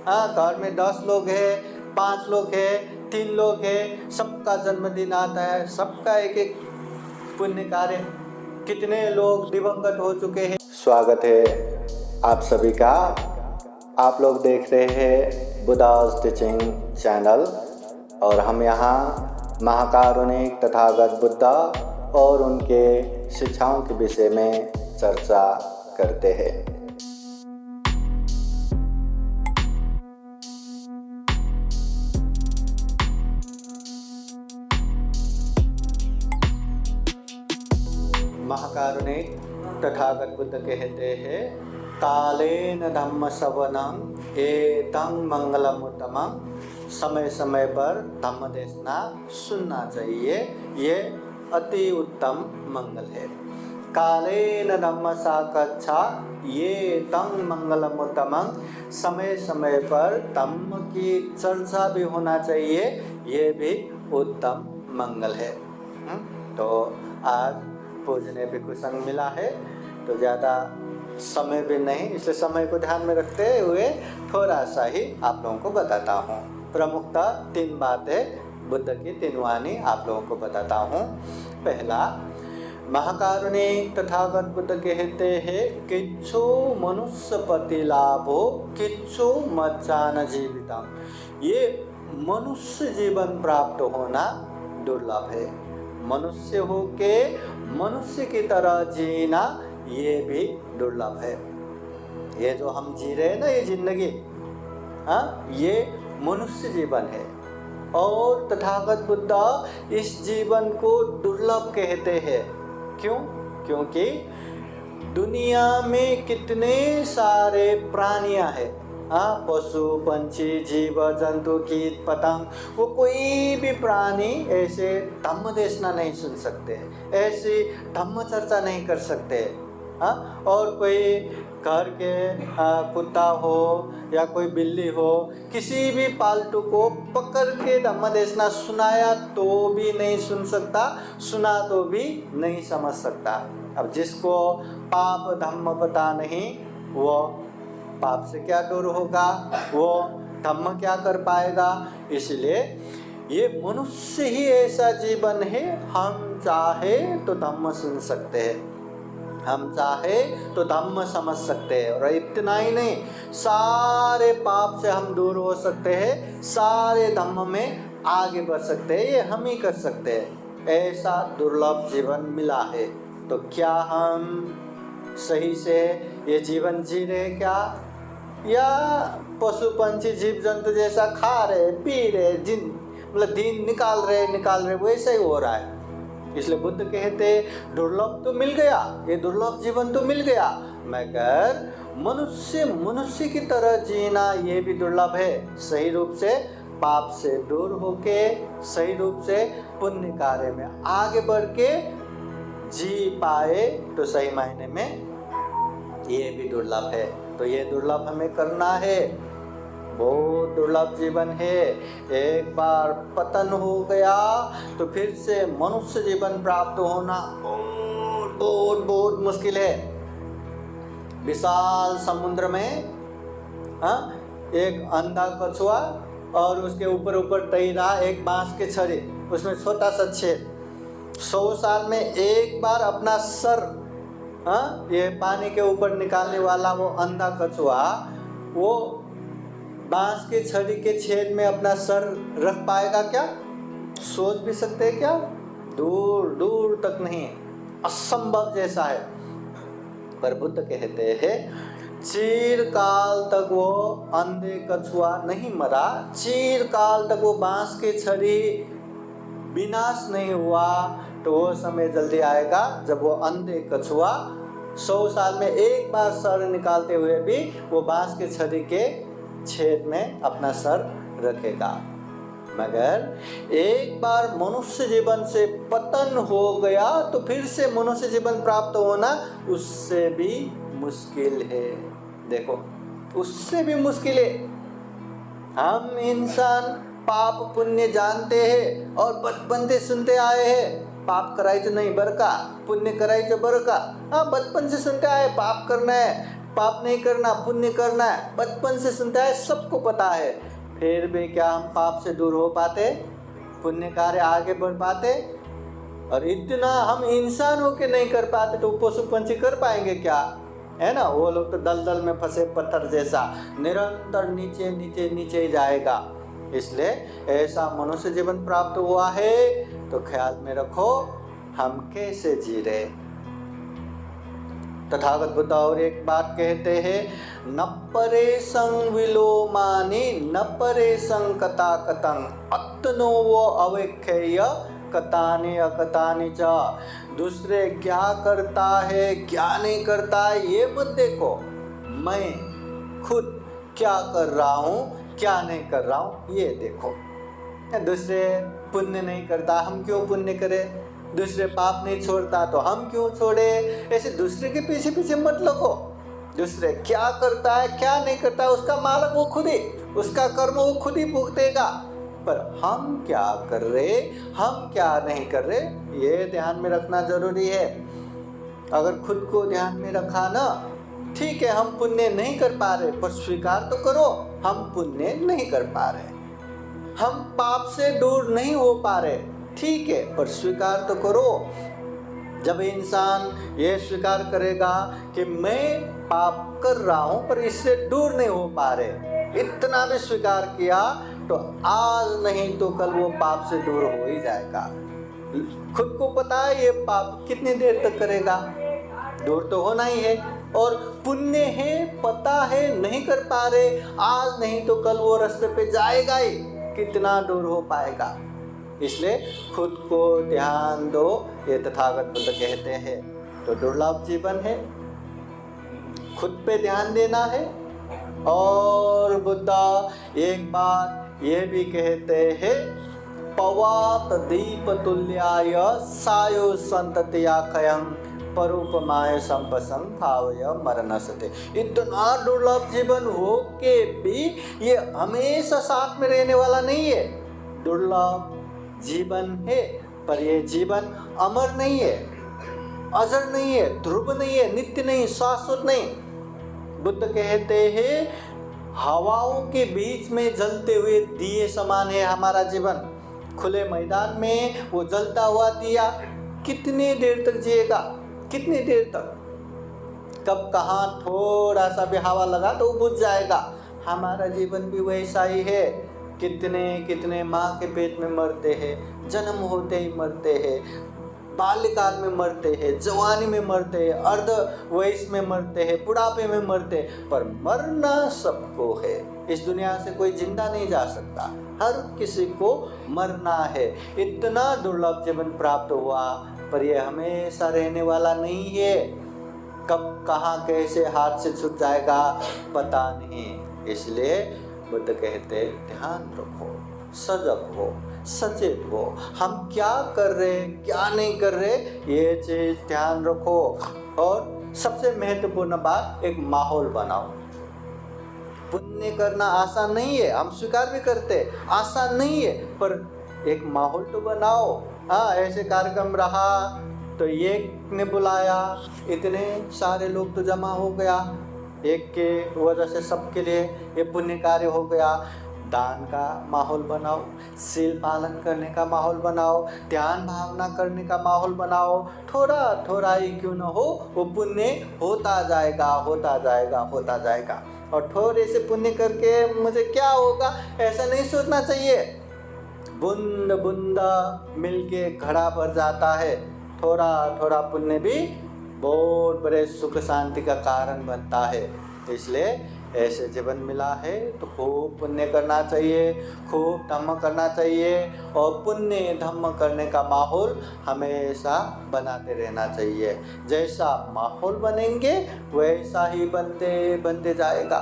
हाँ, घर में 10 लोग हैं, 5 लोग हैं, 3 लोग हैं, सबका जन्मदिन आता है, सबका एक एक पुण्य कार्य, कितने लोग दिवंगत हो चुके हैं। स्वागत है आप सभी का। आप लोग देख रहे हैं बुद्धास टीचिंग चैनल और हम यहाँ महाकारुणिक तथागत बुद्धा और उनके शिक्षाओं के विषय में चर्चा करते हैं। महाकारुणिक तथागत बुद्ध कहते हैं, कालेन धम्म श्रवणं एतं मंगलमुत्तमं। समय समय पर धम्म देशना सुनना चाहिए, ये अति उत्तम मंगल है। कालेन धम्म साकच्छा ये तं मंगलमुत्तमं। समय समय पर धम्म की चर्चा भी होना चाहिए, ये भी उत्तम मंगल है। तो आज पूजने भी कुछ संग मिला है, तो ज़्यादा समय भी नहीं, इसलिए समय को ध्यान में रखते हुए थोड़ा सा ही आप लोगों को बताता हूँ। प्रमुखतः 3 बातें बुद्ध की 3 वाणी आप लोगों को बताता हूँ। पहला, महाकारुणिक तथागत बुद्ध कहते हैं, किच्छु मनुष्य पति लाभो किच्छु मज्जान जीवितम। ये मनुष्य जीवन प्राप्त होना दुर्लभ है। मनुष्य हो के मनुष्य की तरह जीना ये भी दुर्लभ है। ये जो हम जी रहे हैं ना, ये जिंदगी, हाँ, ये मनुष्य जीवन है और तथागत बुद्ध इस जीवन को दुर्लभ कहते हैं। क्यों? क्योंकि दुनिया में कितने सारे प्राणियां हैं, हाँ, पशु पंछी जीव जंतु कीट पतंग, वो कोई भी प्राणी ऐसे धम्म देशना नहीं सुन सकते, ऐसी धम्म चर्चा नहीं कर सकते। हाँ, और कोई घर के कुत्ता हो या कोई बिल्ली हो, किसी भी पालतू को पकड़ के धम्म देशना सुनाया तो भी नहीं सुन सकता, सुना तो भी नहीं समझ सकता। अब जिसको पाप धम्म पता नहीं, वो पाप से क्या दूर होगा, वो धम्म क्या कर पाएगा। इसलिए ये मनुष्य ही ऐसा जीवन है, हम चाहे तो धम्म सुन सकते हैं, हम चाहे तो धम्म समझ सकते हैं, और इतना ही नहीं, सारे पाप से हम दूर हो सकते हैं, सारे धम्म में आगे बढ़ सकते हैं, ये हम ही कर सकते हैं। ऐसा दुर्लभ जीवन मिला है, तो क्या हम सही से ये जीवन जी रहे क्या, या पशु पंछी जीव जंतु जैसा खा रहे पी रहे, दिन निकाल रहे, वैसा ही हो रहा है। इसलिए बुद्ध कहते दुर्लभ तो मिल गया, ये दुर्लभ जीवन तो मिल गया, मगर मनुष्य की तरह जीना ये भी दुर्लभ है। सही रूप से पाप से दूर होके, सही रूप से पुण्य कार्य में आगे बढ़ के जी पाए, तो सही मायने में ये भी दुर्लभ है। तो ये दुर्लभ हमें करना है, बहुत दुर्लभ जीवन है। एक बार पतन हो गया तो फिर से मनुष्य जीवन प्राप्त होना बहुत बहुत मुश्किल है। विशाल समुद्र में, हाँ, एक अंधा कछुआ और उसके ऊपर तैर रहा एक बांस के छड़ी, उसमें छोटा सा छेद, 100 साल में एक बार अपना सर, हाँ, ये पानी के ऊपर निकालने वाला वो अंधा कछुआ, वो बांस के छड़ी के छेद में अपना सर रख पाएगा क्या? सोच भी सकते हैं क्या? दूर दूर तक नहीं, असंभव जैसा है। पर बुद्ध कहते हैं, चिरकाल तक वो अंधे कछुआ नहीं मरा, चिरकाल तक वो बांस के छड़ी विनाश नहीं हुआ, तो वो समय जल्दी आएगा जब वो अंधे कछुआ 100 साल में एक बार सर निकालते हुए भी वो बांस के छड़ी के छेद में अपना सर रखेगा। मगर एक बार मनुष्य जीवन से पतन हो गया तो फिर से मनुष्य जीवन प्राप्त होना उससे भी मुश्किल है। देखो, उससे भी मुश्किल है। हम इंसान पाप पुण्य जानते हैं और बचपन से सुनते आए हैं, पाप करायचं नाही बरं का, पुण्य करायचं बरं का। हाँ, बचपन से सुनता है पाप करना है, पाप नहीं करना, पुण्य करना है, बचपन से सुनता है, सबको पता है। फिर भी क्या हम पाप से दूर हो पाते, पुण्य कार्य आगे बढ़ पाते? और इतना हम इंसान होके नहीं कर पाते तो पशु पंछी कर पाएंगे क्या, है ना। वो लोग तो दलदल में फंसे पत्थर जैसा निरंतर नीचे नीचे नीचे ही जाएगा। इसलिए ऐसा मनुष्य जीवन प्राप्त हुआ है तो ख्याल में रखो हम कैसे जी रहे। तथागत बुद्ध और एक बात कहते हैं, न परे संग विलोमानि न परे संग कथा कथं अत्नो वो अवेख्य कथानि अकथानि च। दूसरे क्या करता है क्या नहीं करता है ये मत देखो, मैं खुद क्या कर रहा हूँ क्या नहीं कर रहा हूँ ये देखो। दूसरे पुण्य नहीं करता हम क्यों पुण्य करें, दूसरे पाप नहीं छोड़ता तो हम क्यों छोड़े। ऐसे दूसरे के पीछे पीछे मत लगो। दूसरे क्या करता है क्या नहीं करता है उसका मालक वो खुद ही, उसका कर्म वो खुद ही भुगतेगा। पर हम क्या कर रहे हम क्या नहीं कर रहे ये ध्यान में रखना जरूरी है। अगर खुद को ध्यान में रखा ना, ठीक है हम पुण्य नहीं कर पा रहे पर स्वीकार तो करो हम पुण्य नहीं कर पा रहे, हम पाप से दूर नहीं हो पा रहे, ठीक है पर स्वीकार तो करो। जब इंसान ये स्वीकार करेगा कि मैं पाप कर रहा हूँ पर इससे दूर नहीं हो पा रहे, इतना भी स्वीकार किया तो आज नहीं तो कल वो पाप से दूर हो ही जाएगा। खुद को पता है ये पाप कितनी देर तक करेगा, दूर तो होना ही है। और पुण्य है पता है नहीं कर पा रहे, आज नहीं तो कल वो रास्ते पे जाएगा ही, कितना दूर हो पाएगा। इसलिए खुद को ध्यान दो, ये तथागत बुद्ध कहते हैं। तो दुर्लभ जीवन है, खुद पे ध्यान देना है। और बुद्ध एक बात ये भी कहते हैं, पवात दीप तुल्याय सायो संततिया खयं परूपमाय संपसं भावय मरणसते। इतना दुर्लभ जीवन हो के भी ये हमेशा साथ में रहने वाला नहीं है। दुर्लभ जीवन है पर ये जीवन अमर नहीं है, अजर नहीं है, ध्रुव नहीं है, नित्य नहीं, शाश्वत नहीं। बुद्ध कहते हैं हवाओं के बीच में जलते हुए दिए समान है हमारा जीवन। खुले मैदान में वो जलता हुआ दिया कितनी देर तक जिएगा, कितनी देर तक, कब कहाँ थोड़ा सा भी हवा लगा तो वो बुझ जाएगा। हमारा जीवन भी वैसा ही है। कितने कितने माँ के पेट में मरते हैं, जन्म होते ही मरते हैं, बाल्यकाल में मरते हैं, जवानी में मरते हैं, अर्ध वयस में मरते हैं, बुढ़ापे में मरते हैं, पर मरना सबको है। इस दुनिया से कोई जिंदा नहीं जा सकता, हर किसी को मरना है। इतना दुर्लभ जीवन प्राप्त हुआ पर यह हमेशा रहने वाला नहीं है। कब कहाँ कैसे हाथ से छूट जाएगा पता नहीं। इसलिए बुद्ध कहते ध्यान रखो, सजग हो, सचेत हो, हम क्या कर रहे क्या नहीं कर रहे ये चीज ध्यान रखो। और सबसे महत्वपूर्ण बात, एक माहौल बनाओ। पुण्य करना आसान नहीं है, हम स्वीकार भी करते आसान नहीं है, पर एक माहौल तो बनाओ। हाँ, ऐसे कार्यक्रम रहा तो एक ने बुलाया, इतने सारे लोग तो जमा हो गया, एक के वजह से सबके लिए ये पुण्य कार्य हो गया। दान का माहौल बनाओ, सील पालन करने का माहौल बनाओ, ध्यान भावना करने का माहौल बनाओ। थोड़ा थोड़ा ही क्यों न हो वो पुण्य होता जाएगा होता जाएगा होता जाएगा। और थोड़े से पुण्य करके मुझे क्या होगा ऐसा नहीं सोचना चाहिए। बूंद बूंद मिलके घड़ा भर जाता है। थोड़ा थोड़ा पुण्य भी बहुत बड़े सुख शांति का कारण बनता है। इसलिए ऐसे जीवन मिला है तो खूब पुण्य करना चाहिए, खूब धम्म करना चाहिए और पुण्य धम्म करने का माहौल हमेशा बनाते रहना चाहिए। जैसा माहौल बनेंगे वैसा ही बनते बनते जाएगा।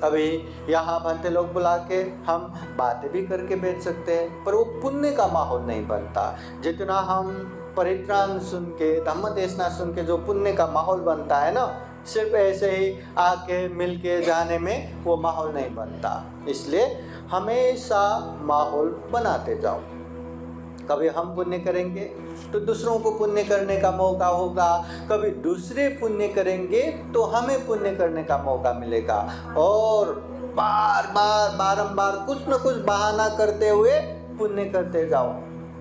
कभी यहाँ बनते लोग बुला के हम बातें भी करके बैठ सकते हैं, पर वो पुण्य का माहौल नहीं बनता। जितना हम परित्राण सुन के, धम्म देशना सुन के जो पुण्य का माहौल बनता है ना, सिर्फ ऐसे ही आके मिल के जाने में वो माहौल नहीं बनता। इसलिए हमेशा माहौल बनाते जाओ। कभी हम पुण्य करेंगे तो दूसरों को पुण्य करने का मौका होगा, कभी दूसरे पुण्य करेंगे तो हमें पुण्य करने का मौका मिलेगा। और बारंबार कुछ न कुछ बहाना करते हुए पुण्य करते जाओ।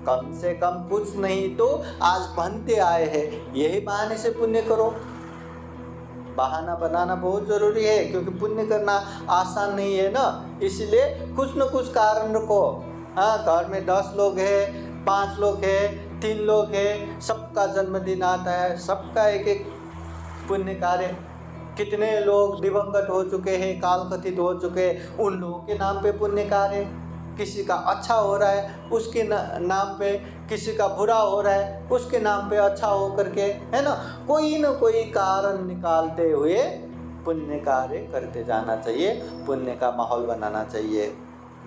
कम से कम कुछ नहीं तो आज बनते आए हैं, यही बहाने से पुण्य करो। बहाना बनाना बहुत जरूरी है, क्योंकि पुण्य करना आसान नहीं है ना। इसलिए कुछ न कुछ कारण रखो। हाँ, घर में 10 लोग हैं, 5 लोग हैं, 3 लोग हैं, सबका जन्मदिन आता है, सबका एक एक पुण्य कार्य। कितने लोग दिवंगत हो चुके हैं, काल कथित हो चुके हैं, उन लोगों के नाम पे पुण्य कार्य। किसी का अच्छा हो रहा है उसके नाम पे, किसी का बुरा हो रहा है उसके नाम पे अच्छा हो करके, है ना, कोई न कोई कारण निकालते हुए पुण्य कार्य करते जाना चाहिए, पुण्य का माहौल बनाना चाहिए।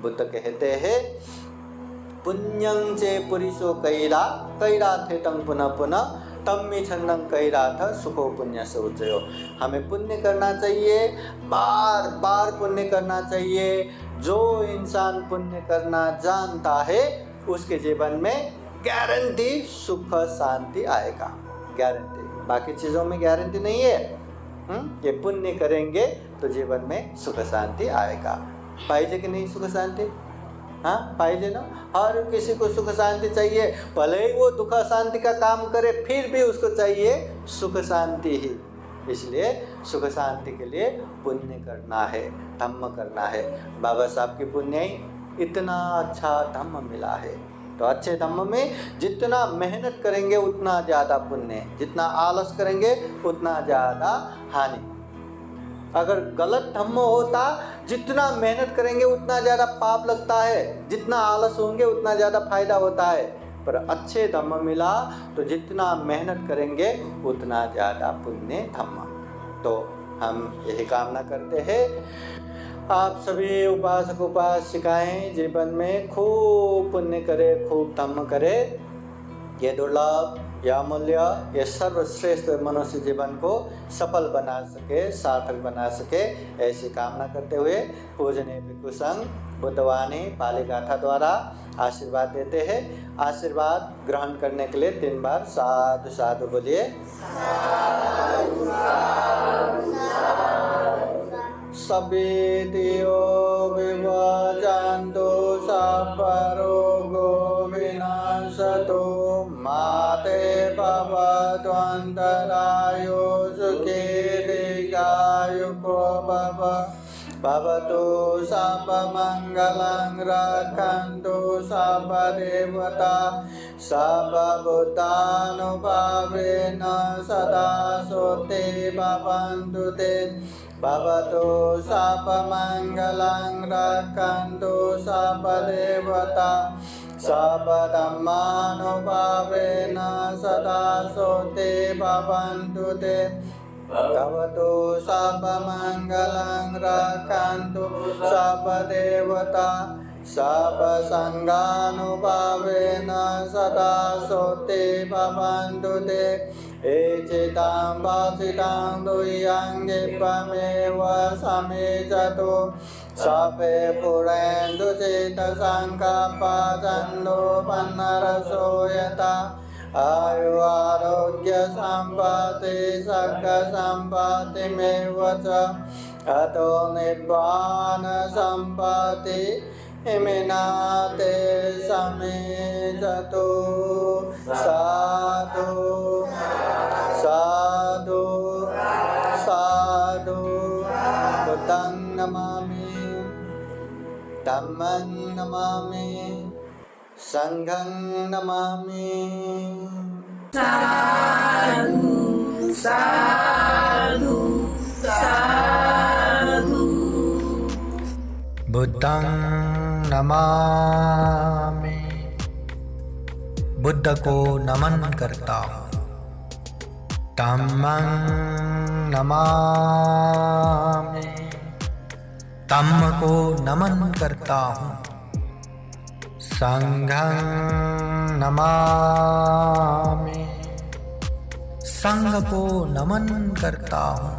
बुद्ध कहते हैं पुण्यं चे पुरुषो कैरा कैराथे तं पुनः पुनः तम्मी छन्नं कैराथ सुखो पुण्य से उच्चयो। हमें पुण्य करना चाहिए, बार बार पुण्य करना चाहिए। जो इंसान पुण्य करना जानता है उसके जीवन में गारंटी सुख शांति आएगा, गारंटी। बाकी चीज़ों में गारंटी नहीं है। ये पुण्य करेंगे तो जीवन में सुख शांति आएगा। पाइजे कि नहीं सुख शांति? हाँ, पाइजे ना। हर किसी को सुख शांति चाहिए, भले ही वो दुख शांति का काम करे फिर भी उसको चाहिए सुख शांति ही। इसलिए सुख शांति के लिए पुण्य करना है, धम्म करना है। बाबा साहब की पुण्य ही इतना अच्छा धम्म मिला है। तो अच्छे धम्म में जितना मेहनत करेंगे उतना ज़्यादा पुण्य, जितना आलस करेंगे उतना ज़्यादा हानि। अगर गलत धम्म होता, जितना मेहनत करेंगे उतना ज़्यादा पाप लगता है, जितना आलस होंगे उतना ज़्यादा फायदा होता है। पर अच्छे धम्म मिला तो जितना मेहनत करेंगे उतना ज़्यादा पुण्य धम्म। तो हम यही कामना करते हैं आप सभी उपासक उपासिकाएं जीवन में खूब पुण्य करे, खूब धम्म करे। ये दुर्लभ, यह अमूल्य, ये सर्वश्रेष्ठ मनुष्य जीवन को सफल बना सके, सार्थक बना सके, ऐसी कामना करते हुए पूजनीय भिक्षु संघ बुद्धवाणी पाली गाथा द्वारा आशीर्वाद देते हैं। आशीर्वाद ग्रहण करने के लिए 3 बार साधु साधु बोलिए। सभेदियो विवजन्तु सपरोगो विनाशतो माते भवत्वन्तरायो सुखे दीर्घायुको भवतु सर्वमङ्गलं रक्षन्तु सर्वदेवता सर्वभूतानुभावेन सदा सोते भवन्तु ते। भवतु सर्वमङ्गलं रक्षन्तु सर्वदेवता सर्वधर्मानुभावेन सदा सोते भवन्तु ते। भवतु सर्वमङ्गलं रक्षन्तु सर्वदेवता सर्वसङ्गानुभावेन सदा सोते भवन्तु ते। एचितां वाचितां दुह्यङ्गिपमेव समेचतु सपे पुरेन्दुचेतसङ्कपचन्दो पन्नरसो यथा आयु आरोग्य सम्पत्ति सक्खसम्पत्तिमेव च अतो निर्वाण सम्पत्ति हिमिनाते समेचतु। साधु साधु साधु। बुद्धं नमामि, धम्मं नमामि, संघं नमामि। साधु साधु साधु। बुद्धं नमामि, बुद्ध को नमन करता हूँ। धम्मं नमामि, धम्म को नमन करता हूँ। संघं नमामि, संघ को नमन करता हूँ।